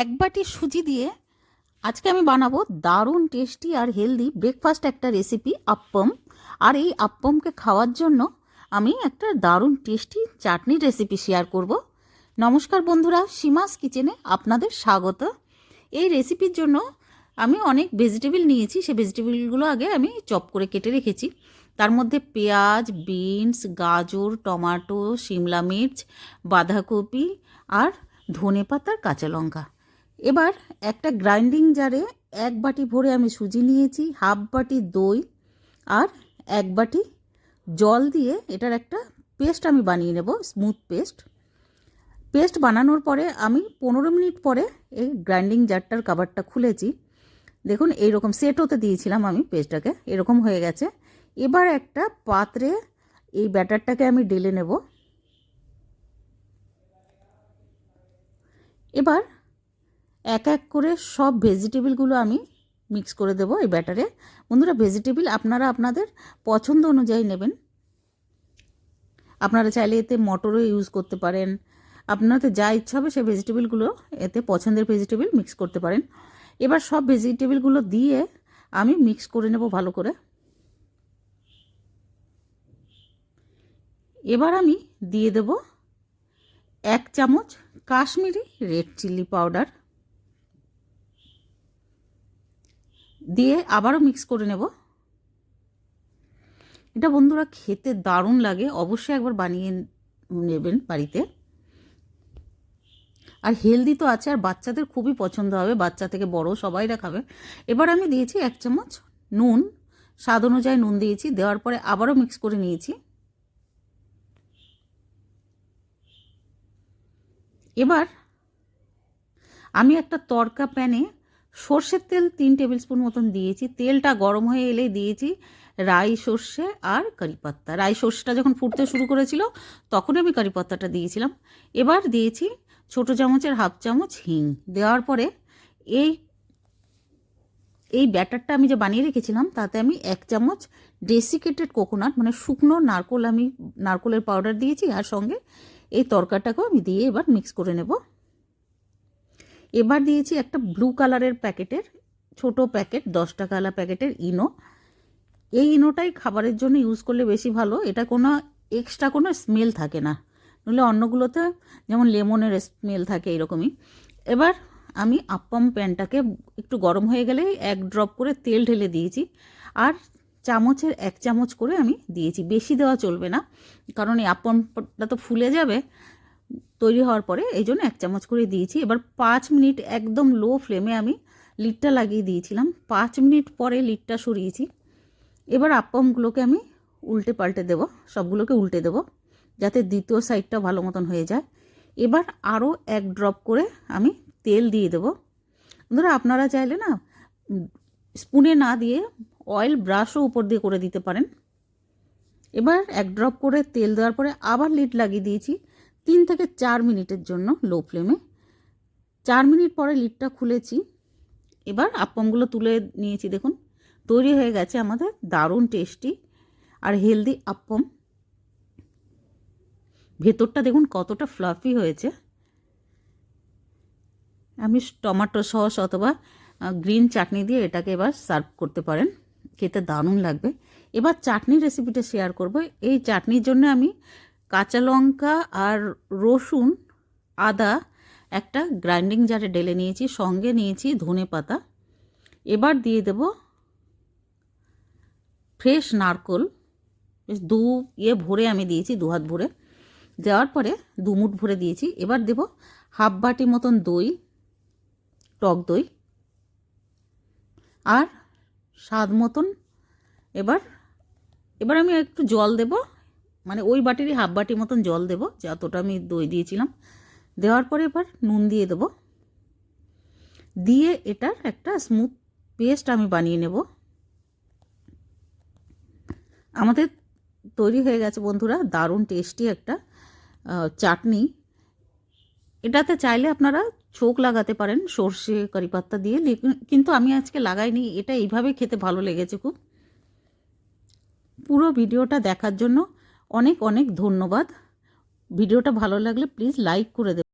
এক বাটি সুজি দিয়ে আজকে আমি বানাবো দারুণ টেস্টি আর হেলদি ব্রেকফাস্ট একটা রেসিপি আপ্পম। আর এই আপ্পমকে খাওয়ার জন্য আমি একটা দারুণ টেস্টি চাটনির রেসিপি শেয়ার করব। নমস্কার বন্ধুরা, সীমাস কিচেনে আপনাদের স্বাগত। এই রেসিপির জন্য আমি অনেক ভেজিটেবল নিয়েছি, সেই ভেজিটেবলগুলো আগে আমি চপ করে কেটে রেখেছি। তার মধ্যে পেঁয়াজ, বিনস, গাজর, টমেটো, শিমলা মির্চ, বাঁধাকপি আর ধনেপাতা, কাঁচা লঙ্কা। এবার একটা গ্রাইন্ডিং জারে এক বাটি ভরে আমি সুজি নিয়েছি, হাফ বাটি দই আর এক বাটি জল দিয়ে এটার একটা পেস্ট আমি বানিয়ে নেব, স্মুথ পেস্ট বানানোর পরে আমি 15 মিনিট পরে এই গ্রাইন্ডিং জারটার কভারটা খুলেছি। দেখুন এইরকম সেট হতে দিয়েছিলাম আমি পেস্টটাকে, এরকম হয়ে গেছে। এবার একটা পাত্রে এই ব্যাটারটাকে আমি ঢেলে নেব। এবার এক এক করে সব ভেজিটেবলগুলো আমি মিক্স করে দেবো এই ব্যাটারে। বন্ধুরা, ভেজিটেবল আপনারা আপনাদের পছন্দ অনুযায়ী নেবেন। আপনারা চাইলে এতে মটরও ইউজ করতে পারেন, আপনাদের যা ইচ্ছা হবে সেই ভেজিটেবলগুলো এতে পছন্দের ভেজিটেবল মিক্স করতে পারেন। এবার সব ভেজিটেবলগুলো দিয়ে আমি মিক্স করে নেব ভালো করে। এবার আমি দিয়ে দেব 1 চামচ কাশ্মীরি রেড চিলি পাউডার, দিয়ে আবারও মিক্স করে নেব। এটা বন্ধুরা খেতে দারুণ লাগে, অবশ্যই একবার বানিয়ে নেবেন বাড়িতে। আর হেলদি তো আছে, আর বাচ্চাদের খুবই পছন্দ হবে, বাচ্চা থেকে বড় সবাইরা খাবে। এবার আমি দিয়েছি 1 চামচ নুন, স্বাদ অনুযায়ী নুন দিয়েছি। দেওয়ার পরে আবারও মিক্স করে নিয়েছি। এবার আমি একটা তড়কা প্যানে সর্ষের তেল 3 টেবিল স্পুন মতন দিয়েছি। তেলটা গরম হয়ে এলে দিয়েছি রাই সর্ষে আর কারি পাত্তা। রাই সর্ষেটা যখন ফুটতে শুরু করেছিল তখনই আমি কারি পাত্তাটা দিয়েছিলাম। এবার দিয়েছি ছোটো চামচের হাফ চামচ হিং। দেওয়ার পরে এই ব্যাটারটা আমি যে বানিয়ে রেখেছিলাম তাতে আমি 1 চামচ ডেসিকেটেড কোকোনাট মানে শুকনো নারকোল, আমি নারকোলের পাউডার দিয়েছি। আর সঙ্গে এই তরকাটাকেও আমি দিয়ে এবার মিক্স করে নেব। এবার দিয়েছি একটা ব্লু কালারের প্যাকেটের ছোট প্যাকেট, 10 টাকাওয়ালা প্যাকেটের ইনো। এই ইনোটাই খাবারের জন্য ইউজ করলে বেশি ভালো, এটা কোনো এক্সট্রা কোনো স্মেল থাকে না, নইলে অন্যগুলোতে যেমন লেমনের স্মেল থাকে এরকমই। এবার আমি আপ্পম প্যানটাকে একটু গরম হয়ে গেলে 1 ড্রপ করে তেল ঢেলে দিয়েছি। আর চামচের 1 চামচ করে আমি দিয়েছি, বেশি দেওয়া চলবে না, কারণ এই আপ্পমটা তো ফুলে যাবে তৈরি হওয়ার পরে, এই জন্য 1 চামচ করে দিয়েছি। এবার 5 মিনিট একদম লো ফ্লেমে আমি লিডটা লাগিয়ে দিয়েছিলাম। 5 মিনিট পরে লিডটা সরিয়েছি। এবার আপ্পমগুলোকে আমি উল্টে পাল্টে দেব, সবগুলোকে উল্টে দেব যাতে দ্বিতীয় সাইডটা ভালো মতন হয়ে যায়। এবার আরও 1 ড্রপ করে আমি তেল দিয়ে দেব। ধরো আপনারা চাইলে না স্পুনে না দিয়ে অয়েল ব্রাশও উপর দিয়ে করে দিতে পারেন। এবার 1 ড্রপ করে তেল দেওয়ার পরে আবার লিড লাগিয়ে দিয়েছি 3 থেকে 4 মিনিটের জন্য লো ফ্লেমে। 4 মিনিট পরে লিডটা খুলেছি। এবার আপ্পমগুলো তুলে নিয়েছি। দেখুন তৈরি হয়ে গেছে আমাদের দারুণ টেস্টি আর হেলদি আপ্পম। ভেতরটা দেখুন কতটা ফ্লাফি হয়েছে। আমি টমেটো সস অথবা গ্রিন চাটনি দিয়ে এটাকে এবার সার্ভ করতে পারেন, খেতে দারুণ লাগবে। এবার চাটনির রেসিপিটা শেয়ার করব। এই চাটনির জন্য আমি কাঁচা লঙ্কা আর রসুন, আদা একটা গ্রাইন্ডিং জারে ঢেলে নিয়েছি, সঙ্গে নিয়েছি ধনেপাতা। এবার দিয়ে দেব ফ্রেশ নারকোল, বেশ ভরে আমি দিয়েছি, 2 হাত ভরে। দেওয়ার পরে 2 মুঠ ভরে দিয়েছি। এবার দেব হাফ বাটি মতন দই, টক দই, আর স্বাদ মতন এবার আমি একটু জল দেব, মানে ওই বাটিরই হাফ বাটি মতন জল দেব যতটা আমি দই দিয়েছিলাম। দেওয়ার পরে এবার নুন দিয়ে দেব, দিয়ে এটার একটা স্মুথ পেস্ট আমি বানিয়ে নেব। আমাদের তৈরি হয়ে গেছে বন্ধুরা দারুণ টেস্টি একটা চাটনি। এটাতে চাইলে আপনারা ছোক লাগাতে পারেন সর্ষে কারি পাত্তা দিয়ে, কিন্তু আমি আজকে লাগাইনি, এটা এইভাবে খেতে ভালো লেগেছে খুব। পুরো ভিডিওটা দেখার জন্য অনেক অনেক ধন্যবাদ। ভিডিওটা ভালো লাগলে প্লিজ লাইক করে দেবেন।